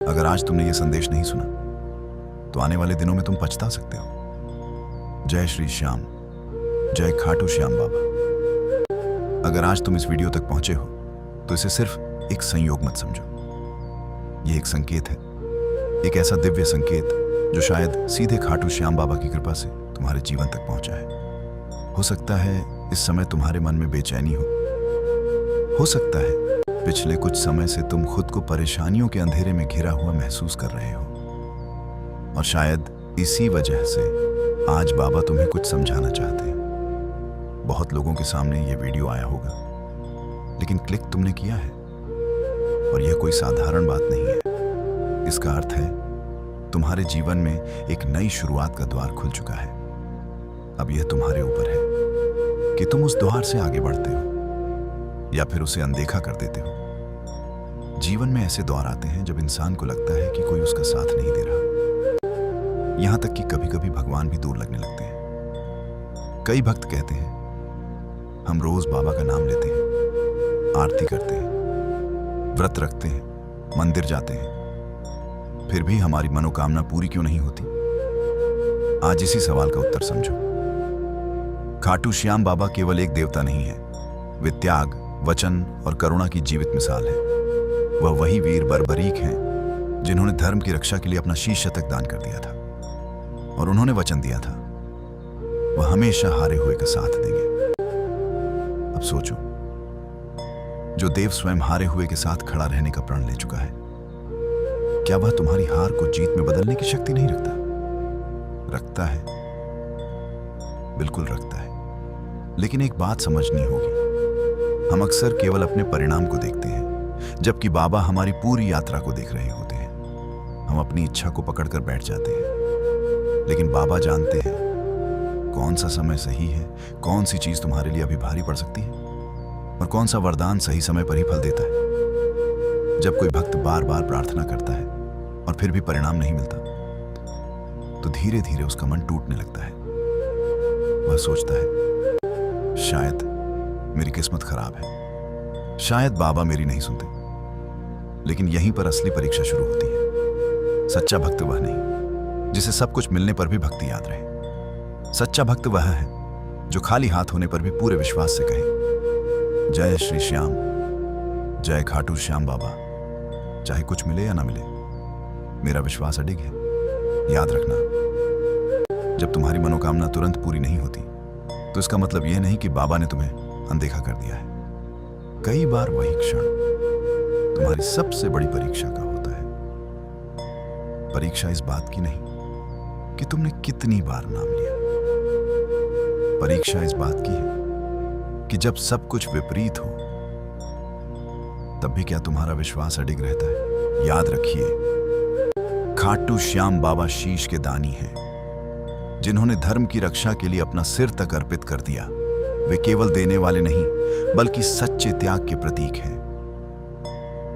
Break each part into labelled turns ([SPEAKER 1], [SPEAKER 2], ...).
[SPEAKER 1] अगर आज तुमने ये संदेश नहीं सुना तो आने वाले दिनों में तुम पछता सकते हो। जय श्री श्याम, जय खाटू श्याम बाबा। अगर आज तुम इस वीडियो तक पहुंचे हो तो इसे सिर्फ एक संयोग मत समझो। ये एक संकेत है, एक ऐसा दिव्य संकेत जो शायद सीधे खाटू श्याम बाबा की कृपा से तुम्हारे जीवन तक पहुंचा है। हो सकता है इस समय तुम्हारे मन में बेचैनी हो सकता है पिछले कुछ समय से तुम खुद को परेशानियों के अंधेरे में घिरा हुआ महसूस कर रहे हो, और शायद इसी वजह से आज बाबा तुम्हें कुछ समझाना चाहते हैं। बहुत लोगों के सामने ये वीडियो आया होगा, लेकिन क्लिक तुमने किया है, और यह कोई साधारण बात नहीं है। इसका अर्थ है तुम्हारे जीवन में एक नई शुरुआत का द्वार खुल चुका है। अब यह तुम्हारे ऊपर है कि तुम उस द्वार से आगे बढ़ते हो या फिर उसे अनदेखा कर देते हो। जीवन में ऐसे दौर आते हैं जब इंसान को लगता है कि कोई उसका साथ नहीं दे रहा, यहां तक कि कभी कभी भगवान भी दूर लगने लगते हैं। कई भक्त कहते हैं हम रोज बाबा का नाम लेते हैं, आरती करते हैं, व्रत रखते हैं, मंदिर जाते हैं, फिर भी हमारी मनोकामना पूरी क्यों नहीं होती। आज इसी सवाल का उत्तर समझो। खाटू श्याम बाबा केवल एक देवता नहीं है, वे त्याग, वचन और करुणा की जीवित मिसाल है। वह वही वीर बर्बरीक हैं जिन्होंने धर्म की रक्षा के लिए अपना शीश शतक दान कर दिया था, और उन्होंने वचन दिया था वह हमेशा हारे हुए का साथ देंगे। अब सोचो, जो देव स्वयं हारे हुए के साथ खड़ा रहने का प्रण ले चुका है, क्या वह तुम्हारी हार को जीत में बदलने की शक्ति नहीं रखता? रखता है, बिल्कुल रखता है। लेकिन एक बात समझनी होगी, हम अक्सर केवल अपने परिणाम को देखते हैं, जबकि बाबा हमारी पूरी यात्रा को देख रहे होते हैं। हम अपनी इच्छा को पकड़कर बैठ जाते हैं, लेकिन बाबा जानते हैं कौन सा समय सही है, कौन सी चीज तुम्हारे लिए अभी भारी पड़ सकती है, और कौन सा वरदान सही समय पर ही फल देता है। जब कोई भक्त बार बार प्रार्थना करता है और फिर भी परिणाम नहीं मिलता, तो धीरे धीरे उसका मन टूटने लगता है। वह सोचता है शायद मेरी किस्मत खराब है, शायद बाबा मेरी नहीं सुनते। लेकिन यहीं पर असली परीक्षा शुरू होती है। सच्चा भक्त वह नहीं जिसे सब कुछ मिलने पर भी भक्ति याद रहे। सच्चा भक्त वह है जो खाली हाथ होने पर भी पूरे विश्वास से कहे जय श्री श्याम, जय खाटू श्याम बाबा। चाहे कुछ मिले या ना मिले, मेरा विश्वास अडिग है। याद रखना, जब तुम्हारी मनोकामना तुरंत पूरी नहीं होती तो इसका मतलब यह नहीं कि बाबा ने तुम्हें अनदेखा कर दिया है। कई बार वही क्षण तुम्हारी सबसे बड़ी परीक्षा का होता है। परीक्षा इस बात की नहीं कि तुमने कितनी बार नाम लिया, परीक्षा इस बात की है कि जब सब कुछ विपरीत हो तब भी क्या तुम्हारा विश्वास अडिग रहता है। याद रखिए, खाटू श्याम बाबा शीश के दानी हैं, जिन्होंने धर्म की रक्षा के लिए अपना सिर तक अर्पित कर दिया। वे केवल देने वाले नहीं, बल्कि सच्चे त्याग के प्रतीक हैं।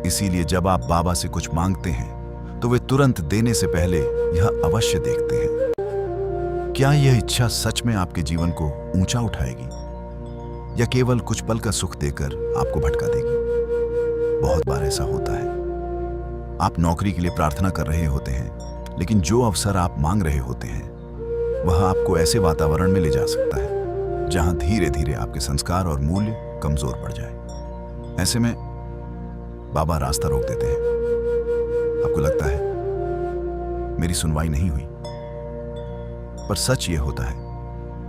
[SPEAKER 1] इसीलिए जब आप बाबा से कुछ मांगते हैं तो वे तुरंत देने से पहले यह अवश्य देखते हैं, क्या यह इच्छा सच में आपके जीवन को ऊंचा उठाएगी या केवल कुछ पल का सुख देकर आपको भटका देगी। बहुत बार ऐसा होता है, आप नौकरी के लिए प्रार्थना कर रहे होते हैं, लेकिन जो अवसर आप मांग रहे होते हैं वह आपको ऐसे वातावरण में ले जा सकता है जहां धीरे धीरे आपके संस्कार और मूल्य कमजोर पड़ जाए। ऐसे में बाबा रास्ता रोक देते हैं। आपको लगता है मेरी सुनवाई नहीं हुई, पर सच ये होता है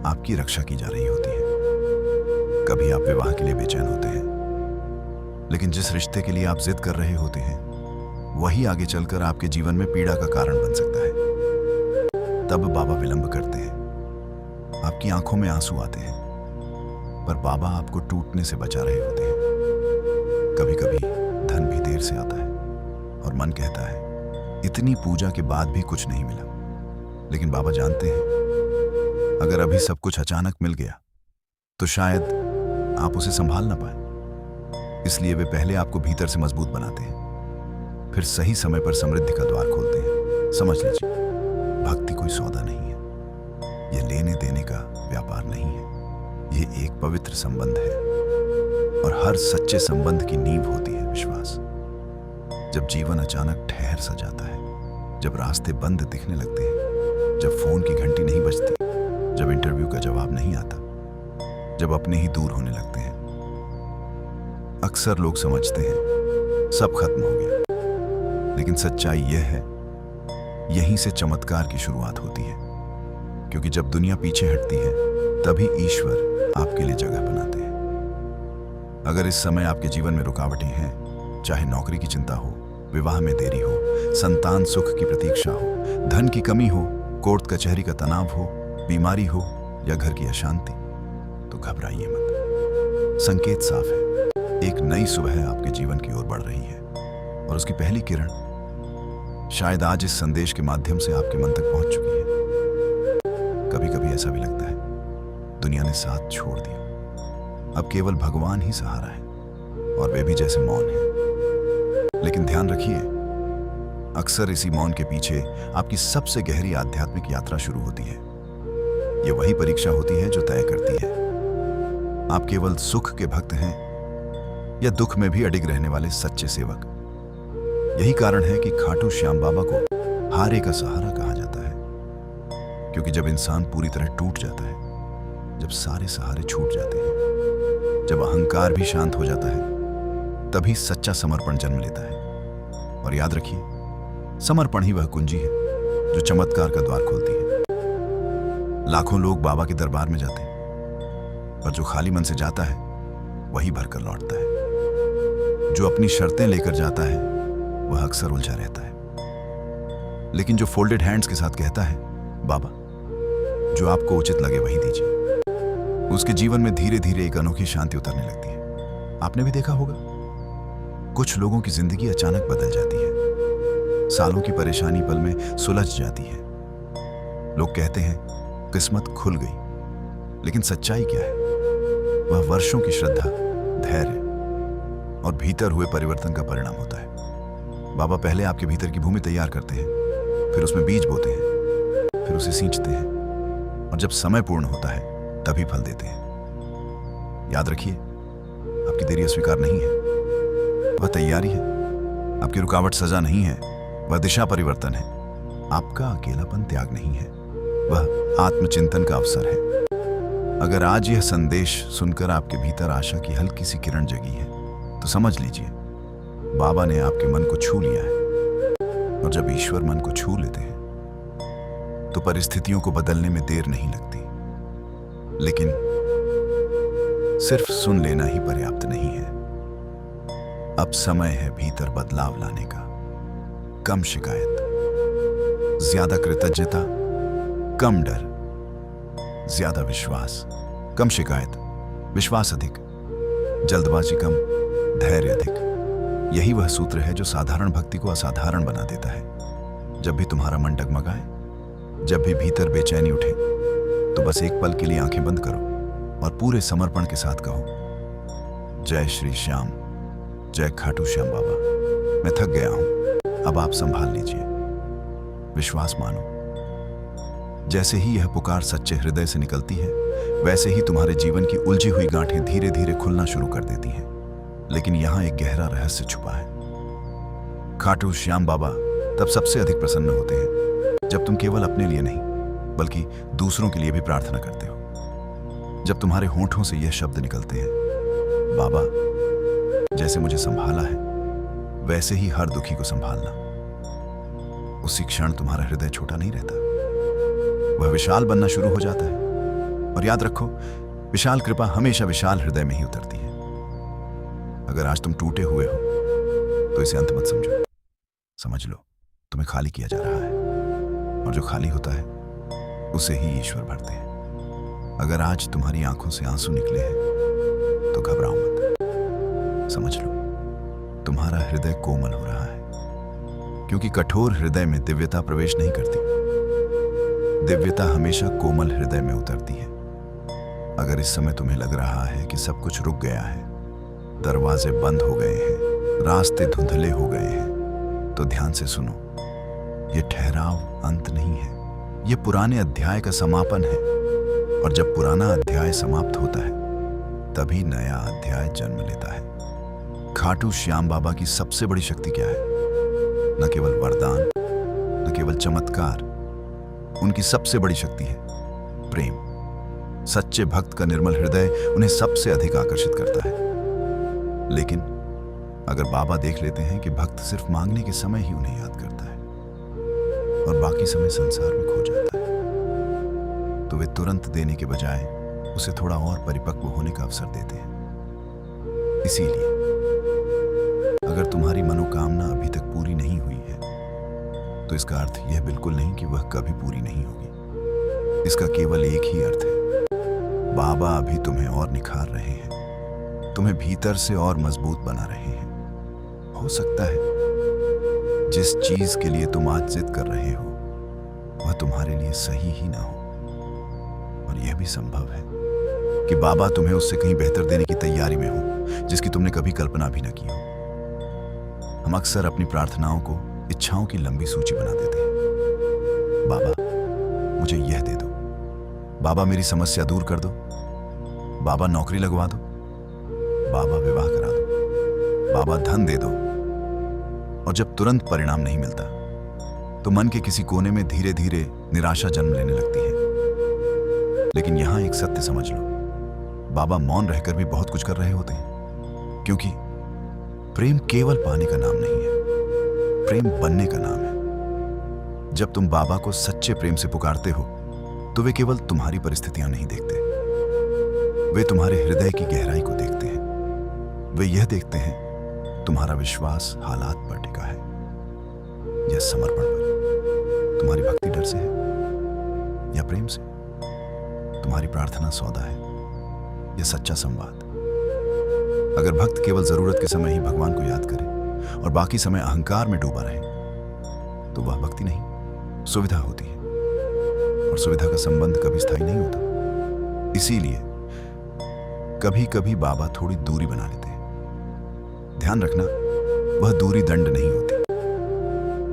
[SPEAKER 1] आपकी रक्षा की जा रही होती है। कभी आप विवाह के लिए बेचैन होते हैं, लेकिन जिस रिश्ते के लिए आप जिद कर रहे होते हैं वही आगे चलकर आपके जीवन में पीड़ा का कारण बन सकता है। तब बाबा विलंब करते हैं, आपकी आंखों में आंसू आते हैं, पर बाबा आपको टूटने से बचा रहे होते हैं। कभी कभी धन भी देर से आता है और मन कहता है इतनी पूजा के बाद भी कुछ नहीं मिला, लेकिन बाबा जानते हैं अगर अभी सब कुछ अचानक मिल गया तो शायद आप उसे संभाल ना पाए। इसलिए वे पहले आपको भीतर से मजबूत बनाते हैं, फिर सही समय पर समृद्धि का द्वार खोलते हैं। समझ लीजिए, भक्ति कोई सौदा नहीं है, यह लेने देने का व्यापार नहीं है, यह एक पवित्र संबंध है, और हर सच्चे संबंध की नींव होती है विश्वास। जब जीवन अचानक ठहर सा जाता है, जब रास्ते बंद दिखने लगते हैं, जब फोन की घंटी नहीं बजती, जब इंटरव्यू का जवाब नहीं आता, जब अपने ही दूर होने लगते हैं। अक्सर लोग समझते हैं सब खत्म हो गया, लेकिन सच्चाई यह है, यहीं से चमत्कार की शुरुआत होती है। क्योंकि जब दुनिया पीछे हटती है, तभी ईश्वर आपके लिए जगह बनाते हैं। अगर इस समय आपके जीवन में रुकावटें हैं, चाहे नौकरी की चिंता हो, विवाह में देरी हो, संतान सुख की प्रतीक्षा हो, धन की कमी हो, कोर्ट कचहरी का तनाव हो, बीमारी हो या घर की अशांति, तो घबराइए मत। संकेत साफ है, एक नई सुबह आपके जीवन की ओर बढ़ रही है और उसकी पहली किरण शायद आज इस संदेश के माध्यम से आपके मन तक पहुंच चुकी है। कभी कभी ऐसा भी लगता है दुनिया ने साथ छोड़ दिया, अब केवल भगवान ही सहारा है और वे भी जैसे मौन है। लेकिन ध्यान रखिए, अक्सर इसी मौन के पीछे आपकी सबसे गहरी आध्यात्मिक यात्रा शुरू होती है। यह वही परीक्षा होती है जो तय करती है आप केवल सुख के भक्त हैं या दुख में भी अडिग रहने वाले सच्चे सेवक। यही कारण है कि खाटू श्याम बाबा को हारे का सहारा कहा जाता है, क्योंकि जब इंसान पूरी तरह टूट जाता है, जब सारे सहारे छूट जाते हैं, जब अहंकार भी शांत हो जाता है, तभी सच्चा समर्पण जन्म लेता है। और याद रखिए, समर्पण ही वह कुंजी है जो चमत्कार का द्वार खोलती है। लाखों लोग बाबा के दरबार में जाते हैं, पर जो खाली मन से जाता है वही भरकर लौटता है। जो अपनी शर्तें लेकर जाता है वह अक्सर उलझा रहता है। लेकिन जो फोल्डेड हैंड्स के साथ कहता है, बाबा जो आपको उचित लगे वही दीजिए, उसके जीवन में धीरे धीरे एक अनोखी शांति उतरने लगती है। आपने भी देखा होगा, कुछ लोगों की जिंदगी अचानक बदल जाती है, सालों की परेशानी पल में सुलझ जाती है। लोग कहते हैं किस्मत खुल गई, लेकिन सच्चाई क्या है? वह वर्षों की श्रद्धा, धैर्य और भीतर हुए परिवर्तन का परिणाम होता है। बाबा पहले आपके भीतर की भूमि तैयार करते हैं, फिर उसमें बीज बोते हैं, फिर उसे सींचते हैं, और जब समय पूर्ण होता है तभी फल देते हैं। याद रखिए, आपकी देरी अस्वीकार नहीं है, वह तैयारी है। आपकी रुकावट सजा नहीं है, वह दिशा परिवर्तन है। आपका अकेलापन त्याग नहीं है, वह आत्मचिंतन का अवसर है। अगर आज यह संदेश सुनकर आपके भीतर आशा की हल्की सी किरण जगी है, तो समझ लीजिए बाबा ने आपके मन को छू लिया है। और जब ईश्वर मन को छू लेते हैं तो परिस्थितियों को बदलने में देर नहीं लगती। लेकिन सिर्फ सुन लेना ही पर्याप्त नहीं है। अब समय है भीतर बदलाव लाने का। कम शिकायत, ज्यादा कृतज्ञता, कम डर, ज्यादा विश्वास। कम शिकायत, विश्वास अधिक, जल्दबाजी कम, धैर्य अधिक। यही वह सूत्र है जो साधारण भक्ति को असाधारण बना देता है। जब भी तुम्हारा मन डगमगाए, जब भी भीतर बेचैनी उठे, तो बस एक पल के लिए आंखें बंद करो और पूरे समर्पण के साथ कहो, जय श्री श्याम, जय खाटू श्याम बाबा। मैं थक गया हूं, अब आप संभाल लीजिए। विश्वास मानो, जैसे ही यह पुकार सच्चे हृदय से निकलती है, वैसे ही तुम्हारे जीवन की उलझी हुई गांठें धीरे धीरे खुलना शुरू कर देती हैं। लेकिन यहां एक गहरा रहस्य छुपा है। खाटू श्याम बाबा तब सबसे अधिक प्रसन्न होते हैं जब तुम केवल अपने लिए नहीं, बल्कि दूसरों के लिए भी प्रार्थना करते हो। जब तुम्हारे होंठों से यह शब्द निकलते हैं, बाबा जैसे मुझे संभाला है वैसे ही हर दुखी को संभालना, उसी क्षण तुम्हारा हृदय छोटा नहीं रहता, वह विशाल बनना शुरू हो जाता है। और याद रखो, विशाल कृपा हमेशा विशाल हृदय में ही उतरती है। अगर आज तुम टूटे हुए हो तो इसे अंत मत समझो, समझ लो तुम्हें खाली किया जा रहा है, और जो खाली होता है उसे ही ईश्वर भरते हैं। अगर आज तुम्हारी आंखों से आंसू निकले हैं तो घबराओ मत, समझ लो तुम्हारा हृदय कोमल हो रहा है, क्योंकि कठोर हृदय में दिव्यता प्रवेश नहीं करती। दिव्यता हमेशा कोमल हृदय में उतरती है। अगर इस समय तुम्हें लग रहा है कि सब कुछ रुक गया है, दरवाजे बंद हो गए हैं, रास्ते धुंधले हो गए हैं, तो ध्यान से सुनो, यह ठहराव अंत नहीं है, यह पुराने अध्याय का समापन है। और जब पुराना अध्याय समाप्त होता है, तभी नया अध्याय जन्म लेता है। खाटू श्याम बाबा की सबसे बड़ी शक्ति क्या है? न केवल वरदान, न केवल चमत्कार, उनकी सबसे बड़ी शक्ति है प्रेम। सच्चे भक्त का निर्मल हृदय उन्हें सबसे अधिक आकर्षित करता है। लेकिन अगर बाबा देख लेते हैं कि भक्त सिर्फ मांगने के समय ही उन्हें याद करता है और बाकी समय संसार में खो जाता है, तो वे तुरंत देने के बजाय उसे थोड़ा और परिपक्व होने का अवसर देते हैं। इसीलिए अगर तुम्हारी मनोकामना अभी तक पूरी नहीं हुई है, तो इसका अर्थ यह बिल्कुल नहीं कि वह कभी पूरी नहीं होगी। इसका केवल एक ही अर्थ है, बाबा अभी तुम्हें और निखार रहे हैं, तुम्हें भीतर से और मजबूत बना रहे हैं। हो सकता है जिस चीज के लिए तुम आज जिद कर रहे हो वह तुम्हारे लिए सही ही ना हो, और यह भी संभव है कि बाबा तुम्हें उससे कहीं बेहतर देने की तैयारी में हो जिसकी तुमने कभी कल्पना भी न की हो। हम अक्सर अपनी प्रार्थनाओं को इच्छाओं की लंबी सूची बना देते हैं। बाबा मुझे यह दे दो, बाबा मेरी समस्या दूर कर दो, बाबा नौकरी लगवा दो, बाबा विवाह करा दो, बाबा धन दे दो। और जब तुरंत परिणाम नहीं मिलता तो मन के किसी कोने में धीरे धीरे निराशा जन्म लेने लगती है। लेकिन यहां एक सत्य समझ लो, बाबा मौन रहकर भी बहुत कुछ कर रहे होते हैं, क्योंकि प्रेम केवल पाने का नाम नहीं है, प्रेम बनने का नाम है। जब तुम बाबा को सच्चे प्रेम से पुकारते हो तो वे केवल तुम्हारी परिस्थितियां नहीं देखते, वे तुम्हारे हृदय की गहराई को देखते हैं। वे यह देखते हैं तुम्हारा विश्वास हालात पर टिका है या समर्पण पर, तुम्हारी भक्ति डर से है या प्रेम से, तुम्हारी प्रार्थना सौदा है या सच्चा संवाद। अगर भक्त केवल जरूरत के समय ही भगवान को याद करे और बाकी समय अहंकार में डूबा रहे, तो वह भक्ति नहीं, सुविधा होती है, और सुविधा का संबंध कभी स्थायी नहीं होता। इसीलिए कभी कभी बाबा थोड़ी दूरी बना लेते हैं। ध्यान रखना, वह दूरी दंड नहीं होती,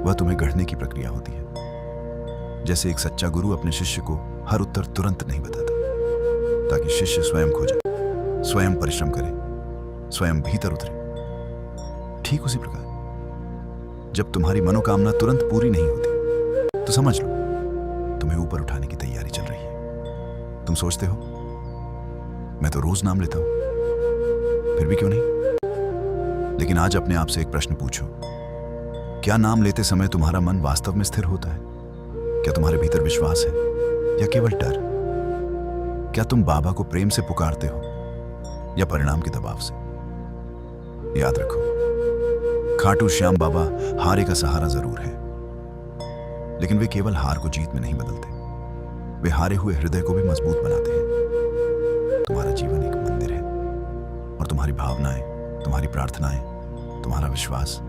[SPEAKER 1] वह तुम्हें गढ़ने की प्रक्रिया होती है। जैसे एक सच्चा गुरु अपने शिष्य को हर उत्तर तुरंत नहीं बताता, ताकि शिष्य स्वयं खोजे, स्वयं परिश्रम करे, स्वयं भीतर उतरे। ठीक उसी प्रकार जब तुम्हारी मनोकामना तुरंत पूरी नहीं होती तो समझ लो तुम्हें ऊपर उठाने की तैयारी चल रही है। तुम सोचते हो मैं तो रोज नाम लेता हूं, फिर भी क्यों नहीं? लेकिन आज अपने आप से एक प्रश्न पूछो, क्या नाम लेते समय तुम्हारा मन वास्तव में स्थिर होता है? क्या तुम्हारे भीतर विश्वास है या केवल डर? क्या तुम बाबा को प्रेम से पुकारते हो या परिणाम के दबाव से? याद रखो, खाटू श्याम बाबा हारे का सहारा जरूर है, लेकिन वे केवल हार को जीत में नहीं बदलते, वे हारे हुए हृदय को भी मजबूत बनाते हैं। तुम्हारा जीवन एक मंदिर है, और तुम्हारी भावनाएं, तुम्हारी प्रार्थनाएं, तुम्हारा विश्वास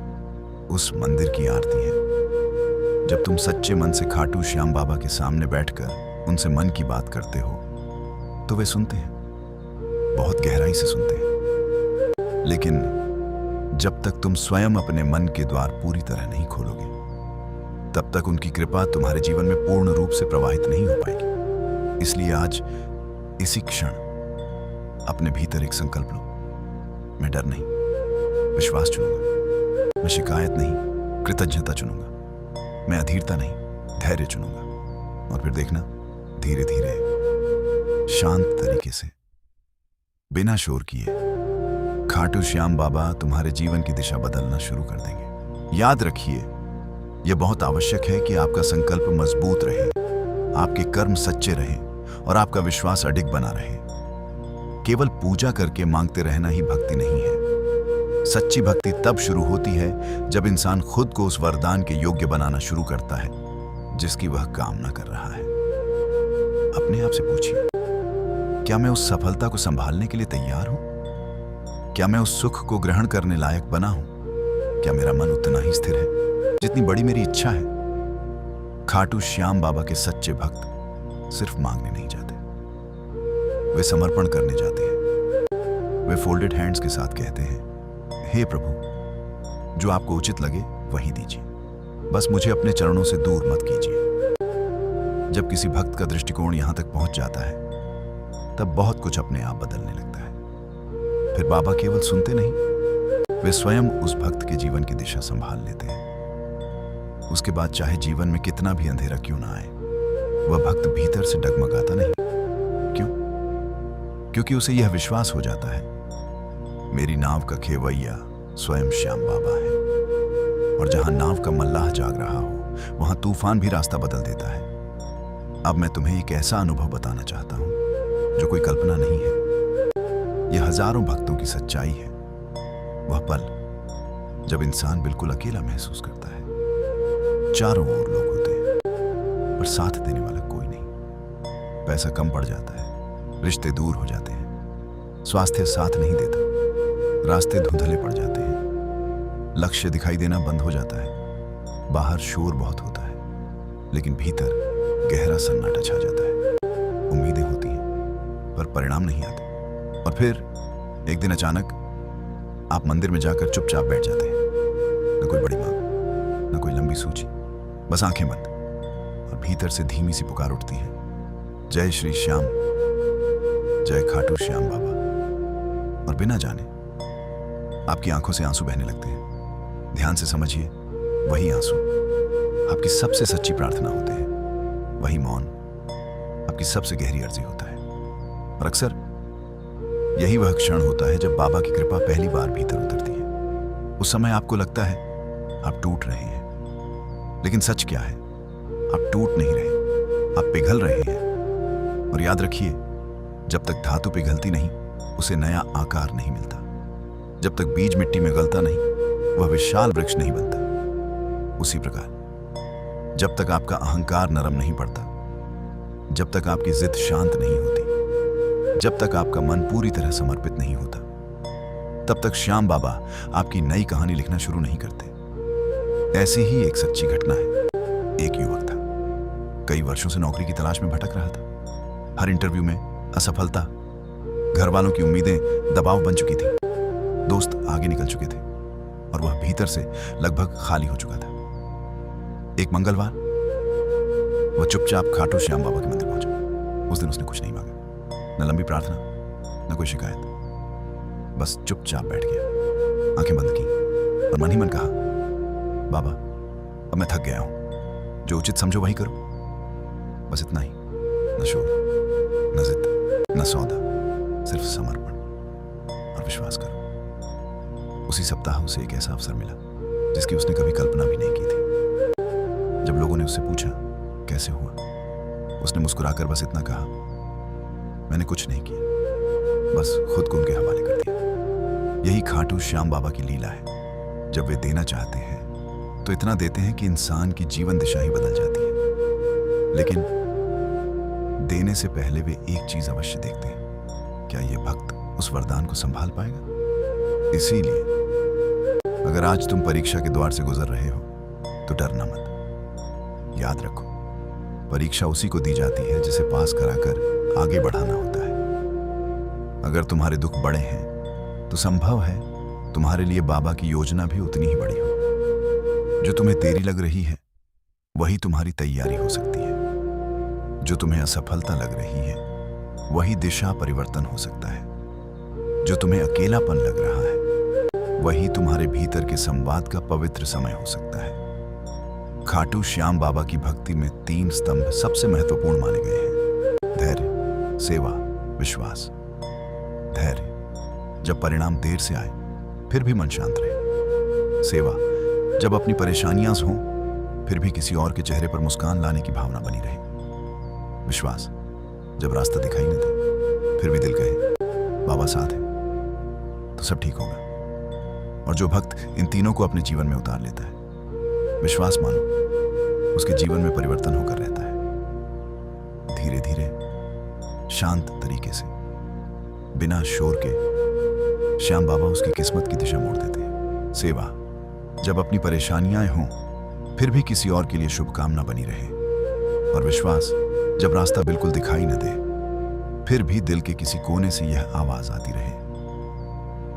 [SPEAKER 1] उस मंदिर की आरती है। जब तुम सच्चे मन से खाटू श्याम बाबा के सामने बैठकर उनसे मन की बात करते हो, तो वे सुनते हैं, बहुत गहराई से सुनते हैं। लेकिन जब तक तुम स्वयं अपने मन के द्वार पूरी तरह नहीं खोलोगे, तब तक उनकी कृपा तुम्हारे जीवन में पूर्ण रूप से प्रवाहित नहीं हो पाएगी। इसलिए आज इसी क्षण अपने भीतर एक संकल्प लो, मैं डर नहीं, विश्वास चुनूंगा, मैं शिकायत नहीं, कृतज्ञता चुनूंगा, मैं अधीरता नहीं, धैर्य चुनूंगा। और फिर देखना, धीरे धीरे शांत तरीके से, बिना शोर किए, खाटू श्याम बाबा तुम्हारे जीवन की दिशा बदलना शुरू कर देंगे। याद रखिए, यह बहुत आवश्यक है कि आपका संकल्प मजबूत रहे, आपके कर्म सच्चे रहें और आपका विश्वास अडिग बना रहे। केवल पूजा करके मांगते रहना ही भक्ति नहीं है। सच्ची भक्ति तब शुरू होती है जब इंसान खुद को उस वरदान के योग्य बनाना शुरू करता है जिसकी वह कामना कर रहा है। अपने आप से पूछिए, क्या मैं उस सफलता को संभालने के लिए तैयार हूं? क्या मैं उस सुख को ग्रहण करने लायक बना हूं? क्या मेरा मन उतना ही स्थिर है जितनी बड़ी मेरी इच्छा है? खाटू श्याम बाबा के सच्चे भक्त सिर्फ मांगने नहीं जाते, वे समर्पण करने जाते हैं। वे फोल्डेड हैंड्स के साथ कहते हैं, हे प्रभु, जो आपको उचित लगे वही दीजिए, बस मुझे अपने चरणों से दूर मत कीजिए। जब किसी भक्त का दृष्टिकोण यहां तक पहुंच जाता है, तब बहुत कुछ अपने आप बदलने लगता है। फिर बाबा केवल सुनते नहीं, वे स्वयं उस भक्त के जीवन की दिशा संभाल लेते हैं। उसके बाद चाहे जीवन में कितना भी अंधेरा क्यों ना आए, वह भक्त भीतर से डगमगाता नहीं। क्यों? क्योंकि उसे यह विश्वास हो जाता है, मेरी नाव का खेवैया स्वयं श्याम बाबा है, और जहां नाव का मल्लाह जाग रहा हो वहां तूफान भी रास्ता बदल देता है। अब मैं तुम्हें एक ऐसा अनुभव बताना चाहता हूं जो कोई कल्पना नहीं है। यह हजारों भक्तों की सच्चाई है। वह पल जब इंसान बिल्कुल अकेला महसूस करता है, चारों ओर लोग होते हैं पर साथ देने वाला कोई नहीं। पैसा कम पड़ जाता है, रिश्ते दूर हो जाते हैं, स्वास्थ्य साथ नहीं देता, रास्ते धुंधले पड़ जाते हैं, लक्ष्य दिखाई देना बंद हो जाता है, बाहर शोर बहुत होता है, लेकिन भीतर गहरा सन्नाटा छा जाता है। उम्मीदें होती हैं पर परिणाम नहीं आते, और फिर एक दिन अचानक आप मंदिर में जाकर चुपचाप बैठ जाते हैं। न कोई बड़ी मांग, न कोई लंबी सूची, बस आंखें बंद, और भीतर से धीमी सी पुकार उठती है, जय श्री श्याम, जय खाटू श्याम बाबा। और बिना जाने आपकी आंखों से आंसू बहने लगते हैं। ध्यान से समझिए, वही आंसू आपकी सबसे सच्ची प्रार्थना होते हैं, वही मौन आपकी सबसे गहरी अर्जी होता है। और अक्सर यही वह क्षण होता है जब बाबा की कृपा पहली बार भीतर उतरती है। उस समय आपको लगता है आप टूट रहे हैं, लेकिन सच क्या है, आप टूट नहीं रहे, आप पिघल रहे हैं। और याद रखिए, जब तक धातु पिघलती नहीं उसे नया आकार नहीं मिलता। जब तक बीज मिट्टी में गलता नहीं वह विशाल वृक्ष नहीं बनता। उसी प्रकार जब तक आपका अहंकार नरम नहीं पड़ता, जब तक आपकी जिद शांत नहीं होती, जब तक आपका मन पूरी तरह समर्पित नहीं होता, तब तक श्याम बाबा आपकी नई कहानी लिखना शुरू नहीं करते। ऐसी ही एक सच्ची घटना है। एक युवक था, कई वर्षों से नौकरी की तलाश में भटक रहा था। हर इंटरव्यू में असफलता, घर वालों की उम्मीदें दबाव बन चुकी थी, दोस्त आगे निकल चुके थे, और वह भीतर से लगभग खाली हो चुका था। एक मंगलवार वह चुपचाप खाटू श्याम बाबा के मंदिर पहुंचा। उस दिन उसने कुछ नहीं मांगा, न लंबी प्रार्थना, न कोई शिकायत, बस चुपचाप बैठ गया, आंखें बंद की और मन ही मन कहा, बाबा अब मैं थक गया हूं, जो उचित समझो वही करो, बस इतना ही। न शोर, न जिद, न सौदा, सिर्फ समर्पण और विश्वास करो। उसी सप्ताह उसे एक ऐसा अवसर मिला जिसकी उसने कभी कल्पना भी नहीं की थी। जब लोगों ने उससे पूछा कैसे हुआ, उसने मुस्कुराकर बस इतना कहा, मैंने कुछ नहीं किया, बस खुद को उनके हवाले कर दिया। यही खाटू श्याम बाबा की लीला है। जब वे देना चाहते हैं तो इतना देते हैं कि इंसान की जीवन दिशा ही बदल जाती है। लेकिन देने से पहले वे एक चीज अवश्य देखते हैं, क्या यह भक्त उस वरदान को संभाल पाएगा। इसीलिए अगर आज तुम परीक्षा के द्वार से गुजर रहे हो तो डरना मत। याद रखो, परीक्षा उसी को दी जाती है जिसे पास कराकर आगे बढ़ाना होता है। अगर तुम्हारे दुख बड़े हैं तो संभव है तुम्हारे लिए बाबा की योजना भी उतनी ही बड़ी हो। जो तुम्हें देरी लग रही है वही तुम्हारी तैयारी हो सकती है। जो तुम्हें असफलता लग रही है वही दिशा परिवर्तन हो सकता है। जो तुम्हें अकेलापन लग रहा है वही तुम्हारे भीतर के संवाद का पवित्र समय हो सकता है। खाटू श्याम बाबा की भक्ति में 3 स्तंभ सबसे महत्वपूर्ण माने गए हैं: धैर्य, सेवा, विश्वास। धैर्य, जब परिणाम देर से आए फिर भी मन शांत रहे। सेवा, जब अपनी परेशानियां हों फिर भी किसी और के चेहरे पर मुस्कान लाने की भावना बनी रहे। विश्वास, जब रास्ता दिखाई न दे फिर भी दिल कहे बाबा साथ है तो सब ठीक होगा। और जो भक्त इन तीनों को अपने जीवन में उतार लेता है, विश्वास मानो, उसके जीवन में परिवर्तन होकर रहता है। धीरे धीरे, शांत तरीके से, बिना शोर के श्याम बाबा उसकी किस्मत की दिशा मोड़ देते हैं। सेवा, जब अपनी परेशानियां हों फिर भी किसी और के लिए शुभकामना बनी रहे। और विश्वास, जब रास्ता बिल्कुल दिखाई न दे फिर भी दिल के किसी कोने से यह आवाज आती रहे,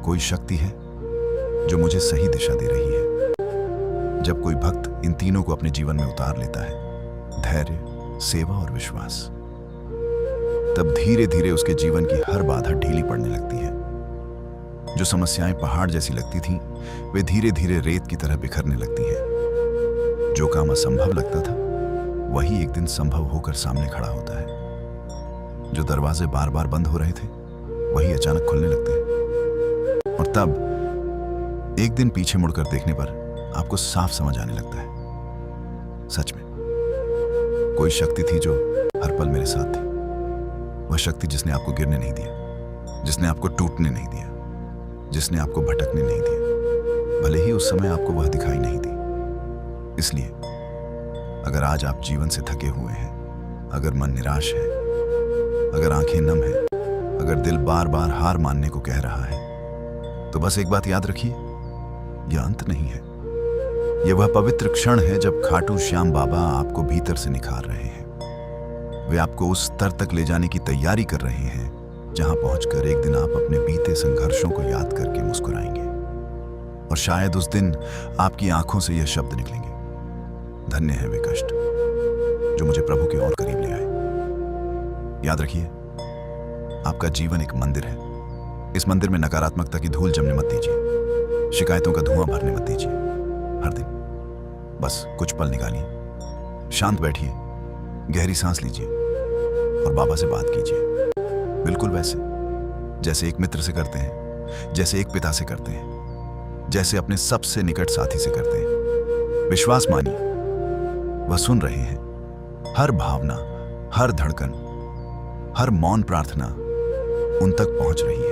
[SPEAKER 1] कोई शक्ति है जो मुझे सही दिशा दे रही है। जब कोई भक्त इन तीनों को अपने जीवन में उतार लेता है, धैर्य, सेवा और विश्वास, तब धीरे धीरे उसके जीवन की हर बाधा ढीली पड़ने लगती है। जो समस्याएं पहाड़ जैसी लगती थीं, वे धीरे धीरे रेत की तरह बिखरने लगती हैं। जो काम असंभव लगता था वही एक दिन संभव होकर सामने खड़ा होता है। जो दरवाजे बार बार बंद हो रहे थे वही अचानक खुलने लगते हैं। और तब एक दिन पीछे मुड़कर देखने पर आपको साफ समझ आने लगता है, सच में कोई शक्ति थी जो हर पल मेरे साथ थी। वह शक्ति जिसने आपको गिरने नहीं दिया, जिसने आपको टूटने नहीं दिया, जिसने आपको भटकने नहीं दिया, भले ही उस समय आपको वह दिखाई नहीं दी। इसलिए अगर आज आप जीवन से थके हुए हैं, अगर मन निराश है, अगर आंखें नम है, अगर दिल बार बार हार मानने को कह रहा है, तो बस एक बात याद रखिए, यह अंत नहीं है। यह वह पवित्र क्षण है जब खाटू श्याम बाबा आपको भीतर से निखार रहे हैं। वे आपको उस स्तर तक ले जाने की तैयारी कर रहे हैं जहां पहुंचकर एक दिन आप अपने बीते संघर्षों को याद करके मुस्कुराएंगे। और शायद उस दिन आपकी आंखों से यह शब्द निकलेंगे, धन्य है वे कष्ट जो मुझे प्रभु के और करीब ले आए। याद रखिए, आपका जीवन एक मंदिर है। इस मंदिर में नकारात्मकता की धूल जमने मत दीजिए, शिकायतों का धुआं भरने मत दीजिए। हर दिन बस कुछ पल निकालिए, शांत बैठिए, गहरी सांस लीजिए और बाबा से बात कीजिए, बिल्कुल वैसे जैसे एक मित्र से करते हैं, जैसे एक पिता से करते हैं, जैसे अपने सबसे निकट साथी से करते हैं। विश्वास मानिए, वह सुन रहे हैं। हर भावना, हर धड़कन, हर मौन प्रार्थना उन तक पहुंच रही है।